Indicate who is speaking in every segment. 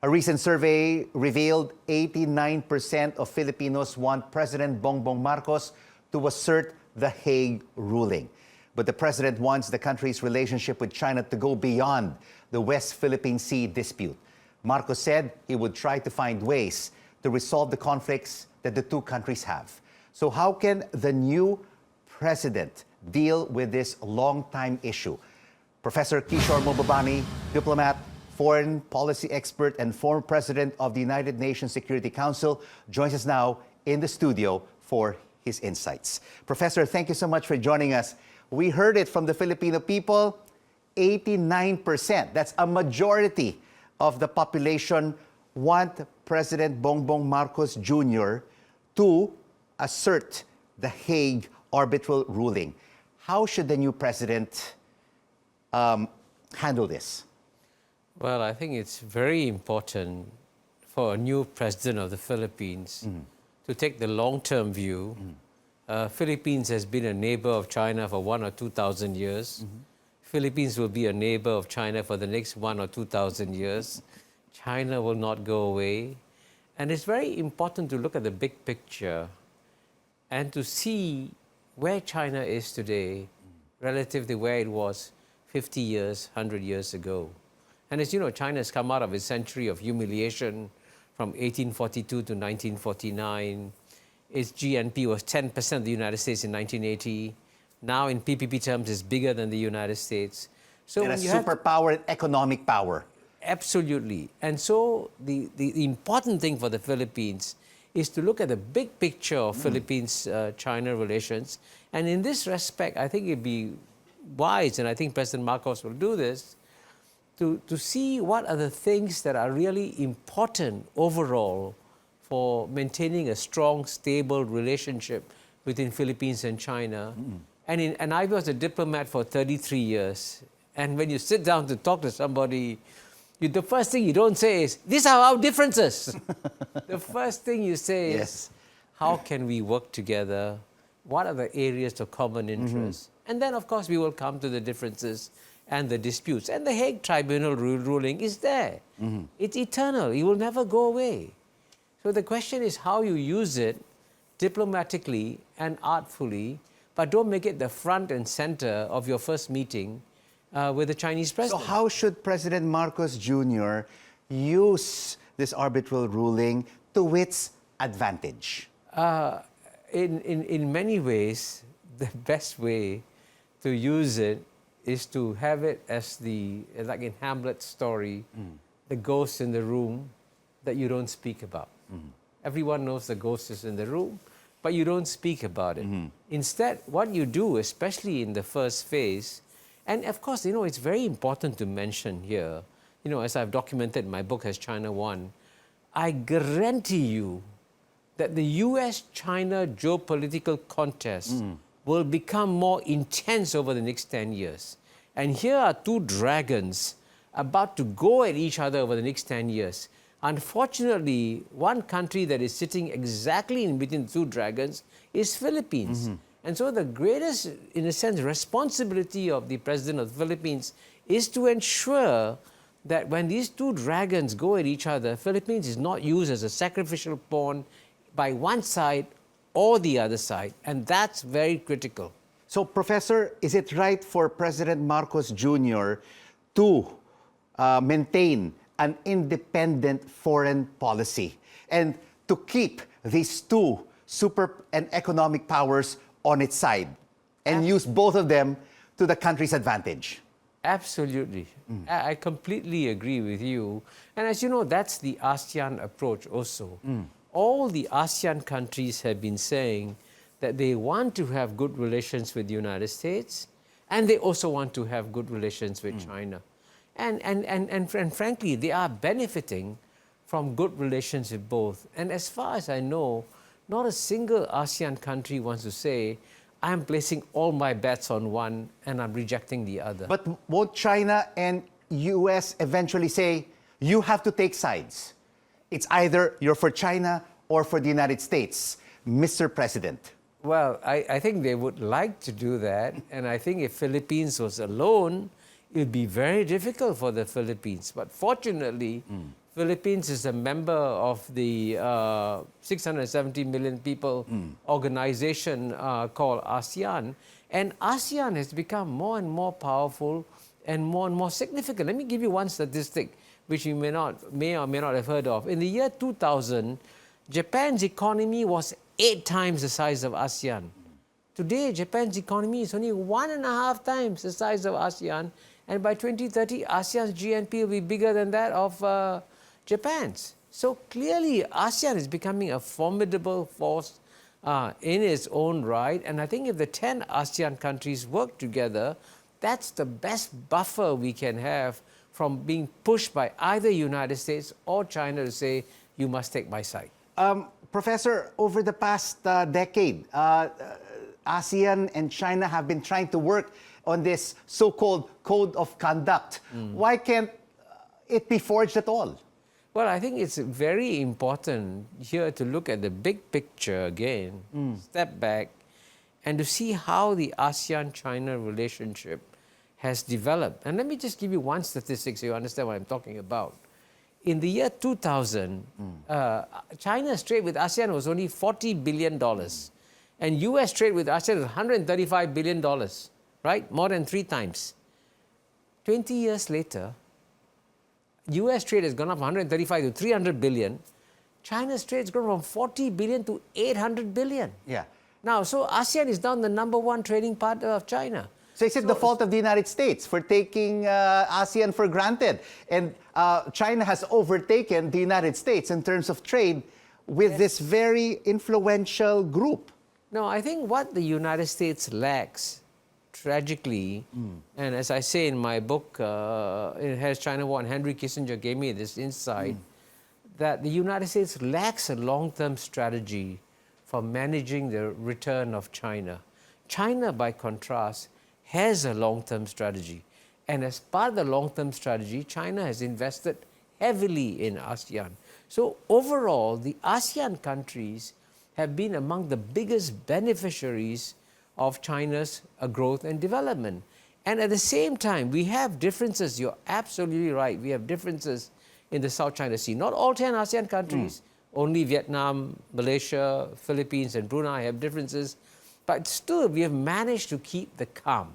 Speaker 1: A recent survey revealed 89% of Filipinos want President Bongbong Marcos to assert the Hague ruling. But the president wants the country's relationship with China to go beyond the West Philippine Sea dispute. Marcos said he would try to find ways to resolve the conflicts that the two countries have. So how can the new president deal with this long-time issue? Professor Kishore Mahbubani, diplomat, foreign policy expert, and former president of the United Nations Security Council, joins us now in the studio for his insights. Professor, thank you so much for joining us. We heard it from the Filipino people, 89%. That's a majority of the population want President Bongbong Marcos Jr. to assert the Hague arbitral ruling. How should the new president handle this?
Speaker 2: Well, I think it's very important for a new president of the Philippines to take the long-term view. Philippines has been a neighbor of China for 1,000 or 2,000 years. Philippines will be a neighbor of China for the next 1,000 or 2,000 years. China will not go away. And it's very important to look at the big picture and to see where China is today relative to where it was 50 years, 100 years ago. And as you know, China has come out of a century of humiliation from 1842 to 1949. Its GNP was 10% of the United States in 1980. Now in PPP terms, it's bigger than the United States.
Speaker 1: So and a superpower and economic power.
Speaker 2: Absolutely. And so the important thing for the Philippines is to look at the big picture of Philippines-China relations. And in this respect, I think it'd be wise, and I think President Marcos will do this, to see what are the things that are really important overall for maintaining a strong, stable relationship between Philippines and China. And I was a diplomat for 33 years. And when you sit down to talk to somebody, the first thing you don't say is, these are our differences. The first thing you say is, how can we work together? What are the areas of common interest? And then, of course, we will come to the differences and the disputes. And the Hague Tribunal ruling is there. It's eternal. It will never go away. So the question is how you use it diplomatically and artfully, but don't make it the front and center of your first meeting with the Chinese president.
Speaker 1: So how should President Marcos Jr. use this arbitral ruling to its advantage?
Speaker 2: In many ways, the best way to use it is to have it as like in Hamlet's story, the ghost in the room that you don't speak about. Everyone knows the ghost is in the room, but you don't speak about it. Instead, what you do, especially in the first phase, and of course, you know, it's very important to mention here, you know, as I've documented in my book, Has China Won? I guarantee you that the US-China geopolitical contest will become more intense over the next 10 years. And here are two dragons about to go at each other over the next 10 years. Unfortunately, one country that is sitting exactly in between the two dragons is Philippines. And so the greatest, in a sense, responsibility of the President of the Philippines is to ensure that when these two dragons go at each other, Philippines is not used as a sacrificial pawn by one side or the other side. And that's very critical.
Speaker 1: So, Professor, is it right for President Marcos Jr. to maintain an independent foreign policy and to keep these two super and economic powers on its side and use both of them to the country's advantage?
Speaker 2: Absolutely. I completely agree with you. And as you know, that's the ASEAN approach also. All the ASEAN countries have been saying that they want to have good relations with the United States and they also want to have good relations with China. And frankly, they are benefiting from good relations with both. And as far as I know, not a single ASEAN country wants to say, I'm placing all my bets on one and I'm rejecting the other.
Speaker 1: But both China and US eventually say, you have to take sides. It's either you're for China or for the United States, Mr. President.
Speaker 2: Well, I think they would like to do that. And I think if Philippines was alone, it would be very difficult for the Philippines. But fortunately, Philippines is a member of the 670 million people organization called ASEAN. And ASEAN has become more and more powerful and more significant. Let me give you one statistic which you may or may not have heard of. In the year 2000, Japan's economy was 8 times the size of ASEAN. Today, Japan's economy is only 1.5 times the size of ASEAN, and by 2030, ASEAN's GNP will be bigger than that of Japan's. So clearly, ASEAN is becoming a formidable force in its own right, and I think if the 10 ASEAN countries work together, that's the best buffer we can have from being pushed by either United States or China to say, you must take my side.
Speaker 1: Professor, over the past decade, ASEAN and China have been trying to work on this so-called code of conduct. Why can't it be forged at all?
Speaker 2: Well, I think it's very important here to look at the big picture again, step back, and to see how the ASEAN-China relationship has developed. And let me just give you one statistic so you understand what I'm talking about. In the year 2000, China's trade with ASEAN was only $40 billion. And US trade with ASEAN was $135 billion, right? More than 3 times. 20 years later, US trade has gone up from 135 to 300 billion. China's trade has grown from 40 billion to 800 billion.
Speaker 1: Yeah.
Speaker 2: Now, so ASEAN is now the #1 trading partner of China.
Speaker 1: So is it the fault of the United States for taking ASEAN for granted? And China has overtaken the United States in terms of trade with this very influential group.
Speaker 2: No, I think what the United States lacks, tragically, and as I say in my book, it has China War, and Henry Kissinger gave me this insight, that the United States lacks a long-term strategy for managing the return of China. China, by contrast, has a long-term strategy. And as part of the long-term strategy, China has invested heavily in ASEAN. So overall, the ASEAN countries have been among the biggest beneficiaries of China's growth and development. And at the same time, we have differences. You're absolutely right. We have differences in the South China Sea. Not all 10 ASEAN countries, only Vietnam, Malaysia, Philippines, and Brunei have differences. But still, we have managed to keep the calm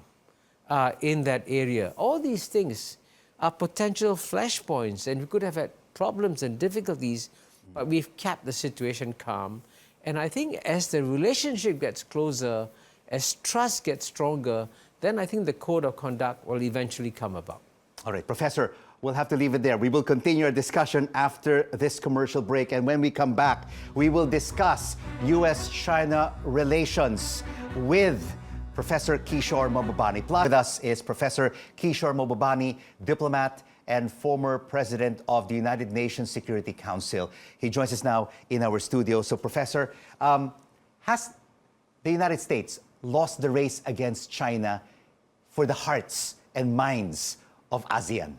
Speaker 2: in that area. All these things are potential flashpoints, and we could have had problems and difficulties, but we've kept the situation calm. And I think as the relationship gets closer, as trust gets stronger, then I think the code of conduct will eventually come about.
Speaker 1: All right, Professor, we'll have to leave it there. We will continue our discussion after this commercial break. And when we come back, we will discuss US-China relations with Professor Kishore Mahbubani. Plus, with us is Professor Kishore Mahbubani, diplomat and former president of the United Nations Security Council. He joins us now in our studio. So, Professor, has the United States lost the race against China for the hearts and minds of ASEAN?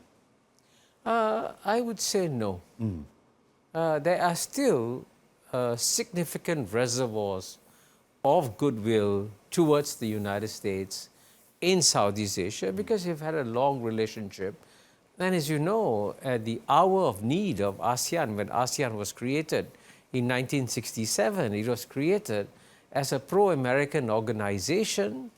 Speaker 2: I would say no. There are still significant reservoirs of goodwill towards the United States in Southeast Asia because we've had a long relationship. And as you know, at the hour of need of ASEAN, when ASEAN was created in 1967, it was created as a pro-American organization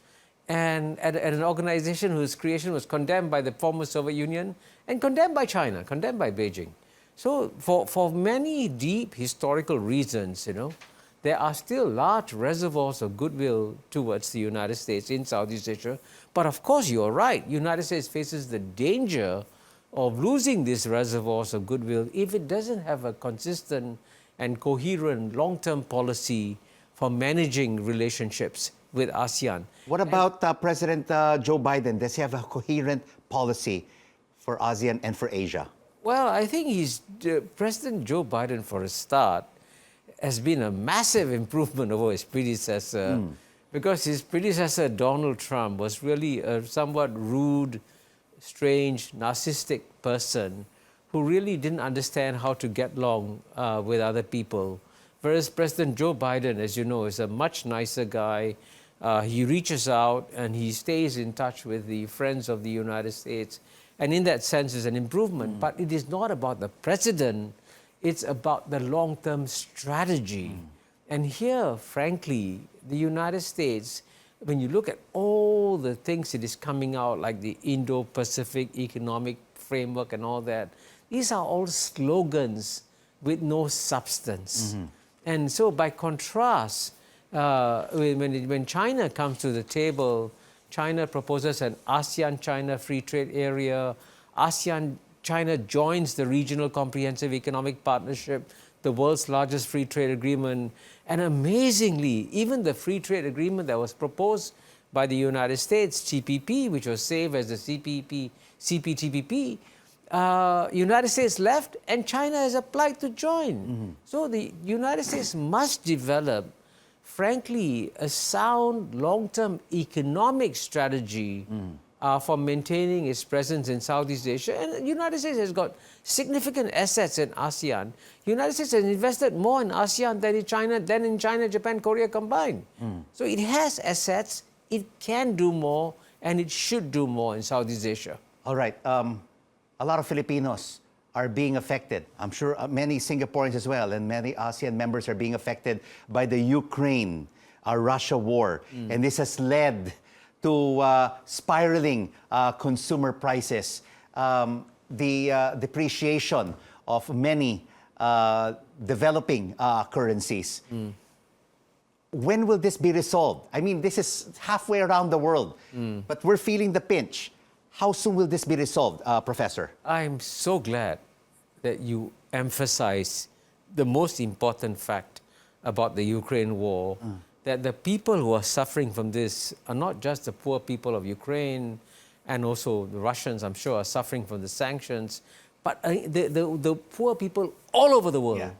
Speaker 2: and at an organization whose creation was condemned by the former Soviet Union and condemned by China, condemned by Beijing. So for many deep historical reasons, you know, there are still large reservoirs of goodwill towards the United States in Southeast Asia. But of course, you're right. The United States faces the danger of losing these reservoirs of goodwill if it doesn't have a consistent and coherent long-term policy for managing relationships with ASEAN.
Speaker 1: What about President Joe Biden? Does he have a coherent policy for ASEAN and for Asia?
Speaker 2: Well, I think President Joe Biden, for a start, has been a massive improvement over his predecessor because his predecessor, Donald Trump, was really a somewhat rude, strange, narcissistic person who really didn't understand how to get along with other people. Whereas President Joe Biden, as you know, is a much nicer guy. He reaches out and he stays in touch with the friends of the United States. And in that sense, it's an improvement. But it is not about the president. It's about the long-term strategy. And here, frankly, the United States, when you look at all the things that is coming out, like the Indo-Pacific Economic Framework and all that, these are all slogans with no substance. And so by contrast, when China comes to the table, China proposes an ASEAN-China free trade area. China joins the Regional Comprehensive Economic Partnership, the world's largest free trade agreement. And amazingly, even the free trade agreement that was proposed by the United States, TPP, which was saved as the CPTPP, United States left and China has applied to join. So the United States must develop, frankly, a sound long-term economic strategy for maintaining its presence in Southeast Asia. And the United States has got significant assets in ASEAN. The United States has invested more in ASEAN than in China, Japan, Korea combined. So it has assets, it can do more, and it should do more in Southeast Asia.
Speaker 1: All right. A lot of Filipinos are being affected. I'm sure many Singaporeans as well, and many ASEAN members are being affected by the Ukraine-Russia war. And this has led to spiraling consumer prices, the depreciation of many developing currencies. When will this be resolved? I mean, this is halfway around the world, but we're feeling the pinch. How soon will this be resolved, Professor?
Speaker 2: I'm so glad that you emphasize the most important fact about the Ukraine war, that the people who are suffering from this are not just the poor people of Ukraine, and also the Russians, I'm sure, are suffering from the sanctions, but the poor people all over the world,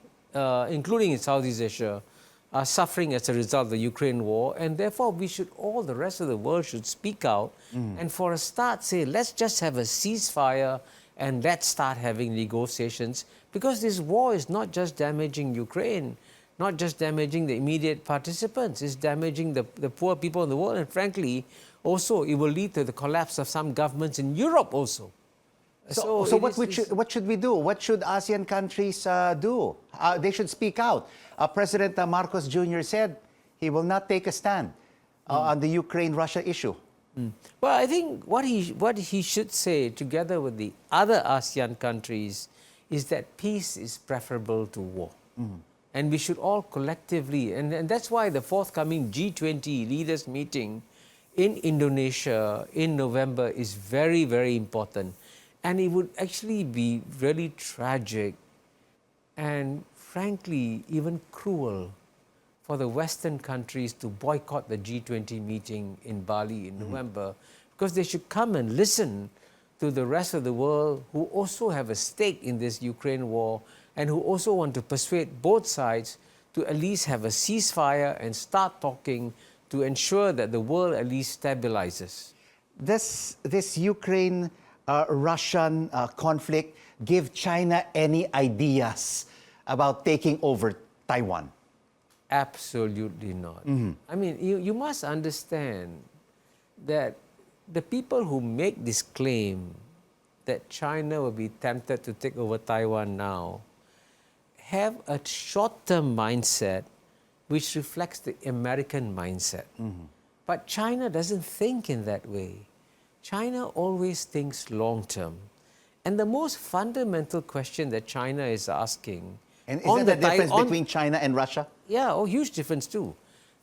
Speaker 2: including in Southeast Asia, are suffering as a result of the Ukraine war, and therefore all the rest of the world should speak out and for a start say, let's just have a ceasefire and let's start having negotiations, because this war is not just damaging Ukraine, not just damaging the immediate participants, it's damaging the poor people in the world, and frankly, also it will lead to the collapse of some governments in Europe also.
Speaker 1: So what should we do? What should ASEAN countries do? They should speak out. President Marcos Jr. said he will not take a stand on the Ukraine-Russia issue.
Speaker 2: Well, I think what he should say, together with the other ASEAN countries, is that peace is preferable to war. And we should all collectively, and that's why the forthcoming G20 leaders meeting in Indonesia in November is very, very important. And it would actually be really tragic and frankly even cruel for the Western countries to boycott the G20 meeting in Bali in November, because they should come and listen to the rest of the world who also have a stake in this Ukraine war and who also want to persuade both sides to at least have a ceasefire and start talking to ensure that the world at least stabilizes.
Speaker 1: Does this Russian conflict give China any ideas about taking over Taiwan?
Speaker 2: Absolutely not. I mean, you must understand that the people who make this claim that China will be tempted to take over Taiwan now have a short-term mindset which reflects the American mindset. But China doesn't think in that way. China always thinks long-term. And the most fundamental question that China is asking...
Speaker 1: And is that the difference between China and Russia?
Speaker 2: Yeah, huge difference too.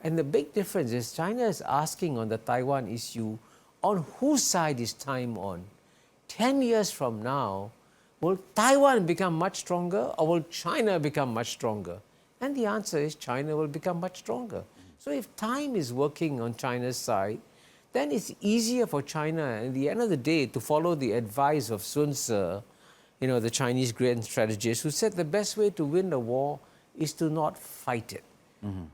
Speaker 2: And the big difference is China is asking on the Taiwan issue, on whose side is time on? 10 years from now, will Taiwan become much stronger or will China become much stronger? And the answer is China will become much stronger. So if time is working on China's side, then it's easier for China at the end of the day to follow the advice of Sun Tzu, the Chinese grand strategist, who said the best way to win a war is to not fight it.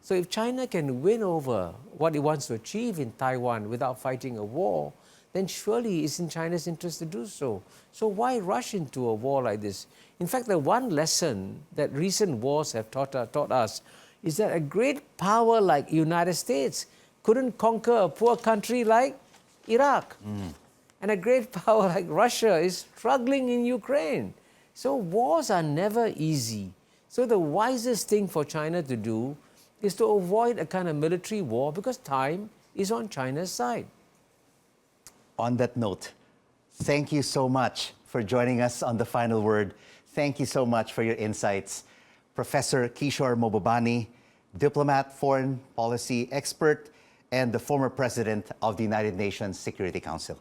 Speaker 2: So if China can win over what it wants to achieve in Taiwan without fighting a war, then surely it's in China's interest to do so. So why rush into a war like this? In fact, the one lesson that recent wars have taught us is that a great power like United States couldn't conquer a poor country like Iraq. And a great power like Russia is struggling in Ukraine. So wars are never easy. So the wisest thing for China to do is to avoid a kind of military war because time is on China's side.
Speaker 1: On that note, thank you so much for joining us on The Final Word. Thank you so much for your insights. Professor Kishore Mahbubani, diplomat, foreign policy expert, and the former president of the United Nations Security Council.